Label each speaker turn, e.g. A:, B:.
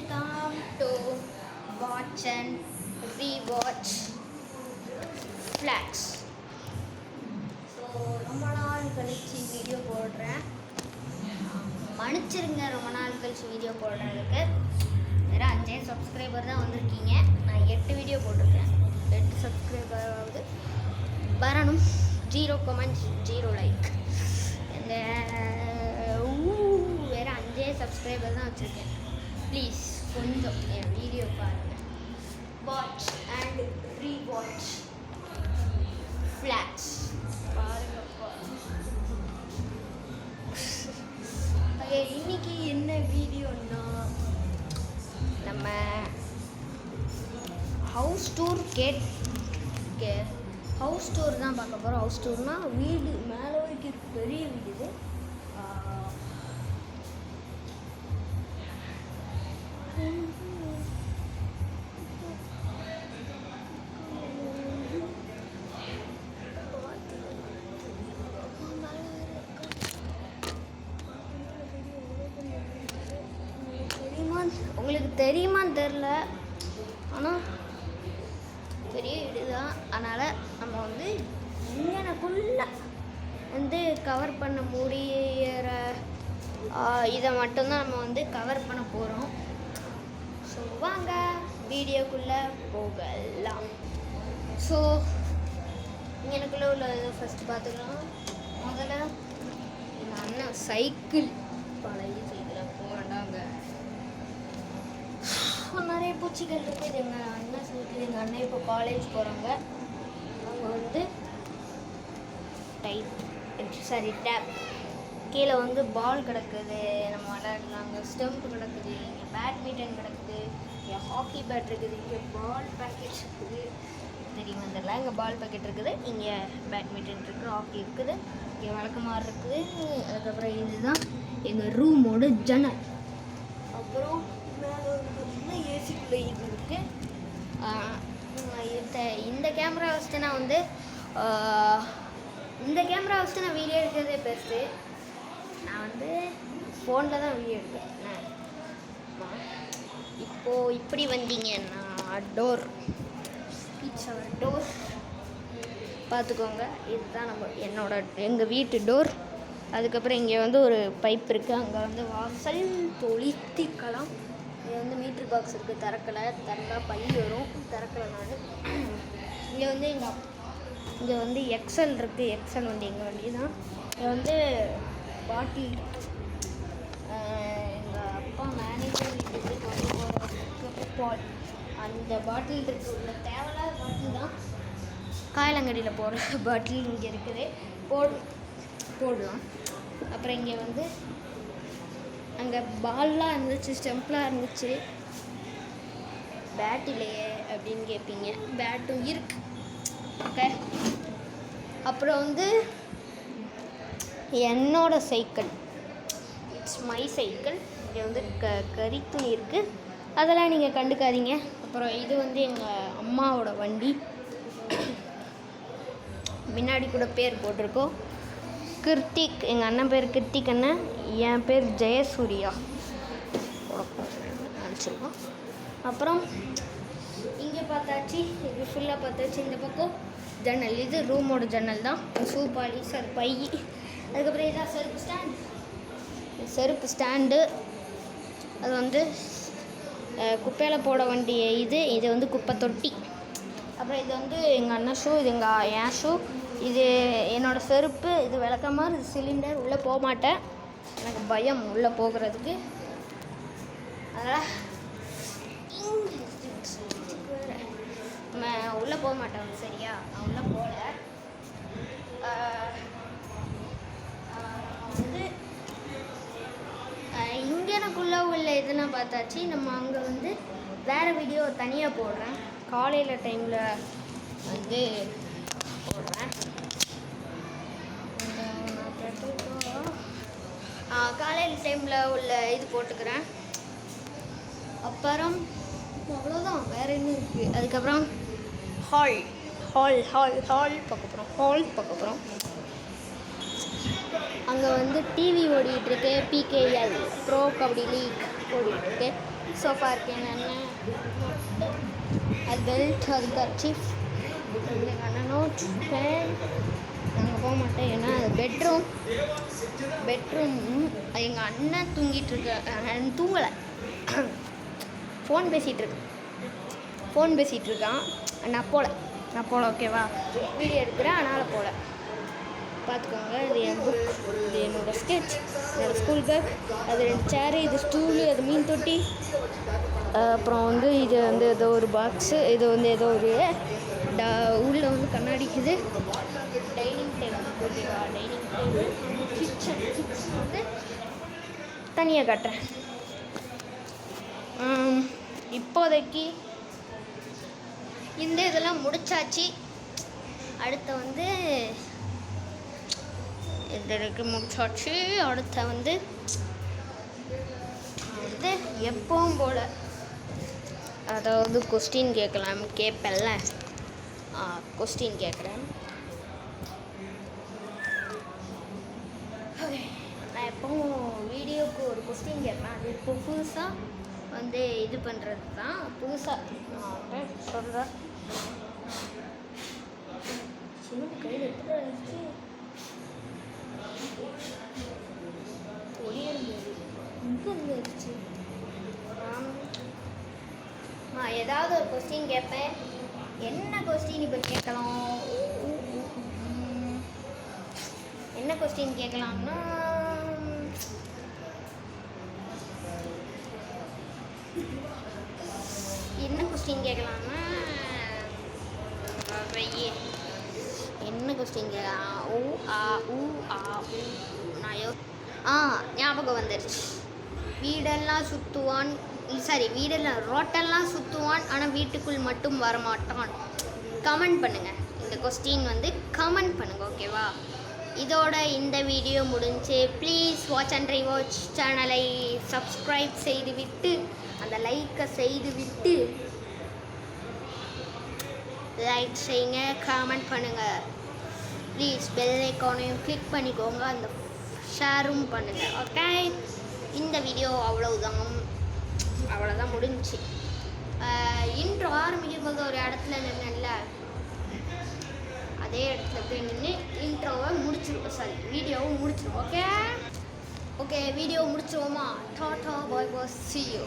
A: Welcome to watch and rewatch Flats. So ரொம்ப நாள் கழிச்சு வீடியோ போடுறேன். மன்னிச்சிருங்க ரொம்ப நாள் கழிச்சு வீடியோ போடுறதுக்கு. வேறு 5 சப்ஸ்கிரைபர் தான் வந்திருக்கீங்க. நான் 8 வீடியோ போட்டிருக்கேன். 8 சப்ஸ்கிரைபராவது வரணும். 0 கமெண்ட்ஸ் 0 லைக். இந்த வேறு 5 சப்ஸ்கிரைபர் தான் வச்சுருக்கேன். ப்ளீஸ் கொஞ்சம் என் வீடியோ பாருங்கள். வாட்ச் அண்ட் ரீவாட்ச் ஃப்ளாட்ஸ் பாருங்கப்பா. இன்னைக்கு என்ன வீடியோன்னா நம்ம ஹவுஸ் டூர் ஹவுஸ் டூர் தான் பார்க்க போகிறோம். ஹவுஸ் டூர்னால் வீடு மேலே வரைக்கும் பெரிய வீடு இது. உங்களுக்கு தெரியுமான்னு தெரில, ஆனால் பெரிய வீடு தான். அதனால் நம்ம வந்து இங்கனக்குள்ளே வந்து கவர் பண்ண முடிகிற இதை மட்டும்தான் நம்ம வந்து கவர் பண்ண போகிறோம். ஸோ வாங்க வீடியோக்குள்ளே போகலாம். ஸோ இங்கனக்குள்ளே உள்ள இதை ஃபஸ்ட்டு பார்த்துக்கலாம். முதல்ல எங்கள் அண்ணன் சைக்கிள் பழைய சைக்கிளாக போகண்டாங்க. நிறைய பூச்சிகள் இருக்குது. எங்கள் அண்ணன் சைக்கிள். எங்கள் அண்ணன் இப்போ காலேஜ் போகிறாங்க. அவங்க வந்து டேப் கீழே வந்து பால் கிடக்குது, நம்ம விளையாடலாங்க. ஸ்டெம்ப் கிடக்குது, இங்கே பேட்மிண்டன் கிடக்குது, இங்கே ஹாக்கி பேட் இருக்குது, இங்கே பால் பேக்கெட் இருக்குது. தெரியுமா தெரியல. இங்கே பால் பேக்கெட் இருக்குது, இங்கே பேட்மிண்டன் இருக்குது, ஹாக்கி இருக்குது, இங்கே வழக்கமாக இருக்குது. அதுக்கப்புறம் இதுதான் எங்கள் ரூமோட ஜன்னல். அப்புறம் மேலே வந்து ஏசிக்குள்ளே இது இருக்குது. இந்த கேமரா வச்சுட்டு நான் வந்து வீடியோ எடுக்கிறதே பெருசு. நான் வந்து ஃபோனில் தான் வீடியோ எடுப்பேன். இப்போது இப்படி வந்தீங்கன்னா டோர் பார்த்துக்கோங்க. இதுதான் எங்கள் வீட்டு டோர். அதுக்கப்புறம் இங்கே வந்து ஒரு பைப் இருக்குது. அங்கே வந்து வாசல் தொளித்திக்கலாம். இங்கே வந்து மீட்ரு பாக்ஸ் இருக்குது. திறந்தா பள்ளி வரும். திறக்கலை நான். இங்கே வந்து எக்ஸல் இருக்குது. எக்ஸல் வண்டி எங்கள் வண்டி தான். இங்கே வந்து பாட்டில் எங்கள் அப்பா மேனேஜர் வீட்டுக்கு கொண்டு போகிறதுக்கு பால் அந்த பாட்டில் இருக்குது. உள்ள தேவையில்லாத பாட்டில் தான். காயலங்கடியில் போடுற பாட்டில் இங்கே இருக்குது. போடலாம். அப்புறம் இங்கே வந்து அங்கே பால்லாம் இருந்துச்சு, ஸ்டெம்ப்லாம் இருந்துச்சு. பேட் இல்லையே அப்படின்னு கேட்பீங்க. பேட்டும் இருக்கு. ஓகே. அப்புறம் வந்து என்னோட சைக்கிள், இட்ஸ் மை சைக்கிள். இங்கே வந்து கரித்துணி இருக்குது. அதெல்லாம் நீங்கள் கண்டுக்காதீங்க. அப்புறம் இது வந்து எங்கள் அம்மாவோட வண்டி. முன்னாடி கூட பேர் போட்டிருக்கோம், கிருத்திக். எங்கள் அண்ணன் பேர் கிருத்திக் அண்ணன். என் பேர் ஜெயசூர்யா. நினச்சிருக்கோம். அப்புறம் இங்கே பார்த்தாச்சு. இது ஃபுல்லாக பார்த்தாச்சு. இந்த பக்கம் ஜன்னல். இது ரூமோட ஜன்னல் தான். ஷூ பாலிஷ், அது பை. அதுக்கப்புறம் இதான் செருப்பு ஸ்டாண்டு. அது வந்து குப்பையில் போட வேண்டிய இது வந்து குப்பை தொட்டி. அப்புறம் இது வந்து எங்கள் அண்ணன் ஷூ, இது என் ஷூ, இது என்னோடய செருப்பு. இது விளக்கமாக இது சிலிண்டர். உள்ளே போக மாட்டேன், எனக்கு பயம் உள்ளே போகிறதுக்கு. அதனால் உள்ளே போக மாட்டேன். சரியா, நான் உள்ளே போகல. வந்து இங்கே எனக்குள்ளே உள்ள இதெல்லாம் பார்த்தாச்சு. நம்ம அங்கே வந்து வேறு வீடியோ தனியாக போடுறேன். காலையில் டைமில் வந்து போடுறேன். காலையில் டைமில் உள்ள இது போட்டுக்கிறேன். அப்புறம் அவ்வளோதான், வேறு என்ன இருக்குது. அதுக்கப்புறம் ஹால் பார்க்க போகிறோம். அங்கே வந்து டிவி ஓடிட்டுருக்கு. PKL ப்ரோ கபடி லீக் ஓடிட்டு சோஃபா இருக்கு எங்கள் அண்ணன் அது பெல்ட் அது கர்ச்சீஃப் எங்கள் அண்ணனும் ஃபேன். நாங்கள் போக மாட்டோம் ஏன்னா அது பெட்ரூம் எங்கள் அண்ணன் தூங்கிட்டு இருக்க தூங்கலை ஃபோன் பேசிகிட்டு இருக்கான். நான் போகல ஓகேவா, வீடியோ எடுக்கிறேன் அதனால் போகல. பார்த்துக்கோங்க. இது என் புக், இது என்னோடய ஸ்கெட்ச், என்னோடய ஸ்கூல் பேக், அது 2 சேரு, இது ஸ்டூலு, அது மீன் தொட்டி, அப்புறம் வந்து இது வந்து ஏதோ ஒரு பாக்ஸு, இது வந்து ஏதோ ஒரு உள்ளே வந்து கண்ணாடி. இது டைனிங் டேபிள் ஓகேவா, டைனிங் டேபிள். கிச்சன் வந்து தனியாக காட்டுறேன். இப்போதைக்கு இந்த இதெல்லாம் முடிச்சாச்சு. அடுத்து வந்து இதற்கு முடிச்சாச்சு. அடுத்த வந்து எப்பவும் போல் அதாவது கொஸ்டின் கேட்பேன்ல, கொஸ்டின் கேட்குறேன். நான் எப்பவும் வீடியோவுக்கு ஒரு கொஸ்டின் கேட்பேன். அது இப்போ புதுசாக வந்து இது பண்ணுறது தான். புதுசாக நான் சொல்கிறேன். சின்ன கையில் எப்படி இருந்துச்சு ஏதாவது ஒரு கொஸ்டின் கேட்பேன். என்ன கொஸ்டின் இப்போ கேட்கலாம்? என்ன கொஸ்டின் கேட்கலாம்னா என்ன கொஸ்டின் கேட்கலாம்? ஞாபகம் வந்துருச்சு. ரோட்டெல்லாம் சுற்றுவான் ஆனால் வீட்டுக்குள் மட்டும் வரமாட்டான். கமெண்ட் பண்ணுங்கள். இந்த கொஸ்டின் வந்து கமெண்ட் பண்ணுங்கள் ஓகேவா. இதோட இந்த வீடியோ முடிஞ்சு. ப்ளீஸ் வாட்ச் அண்ட் ரிவாட்ச் சேனலை சப்ஸ்கிரைப் செய்துவிட்டு அந்த லைக்கை செய்துவிட்டு லைக் செய்யுங்க, கமெண்ட் பண்ணுங்கள். ப்ளீஸ் பெல் ஐக்கானையும் கிளிக் பண்ணிக்கோங்க, அந்த ஷேரும் பண்ணுங்கள் ஓகே. இந்த வீடியோ அவ்வளோதான் முடிஞ்சிச்சு. இன்ட்ரோ ஆரம்பிக்கும் போது ஒரு இடத்துல நின்னல, அதே இடத்துல போய் நின்று இன்ட்ரோவை முடிச்சிருவோம். வீடியோவை முடிச்சிருவோம் ஓகே. வீடியோ முடிச்சிருவோமா? Tata bye bye, see you.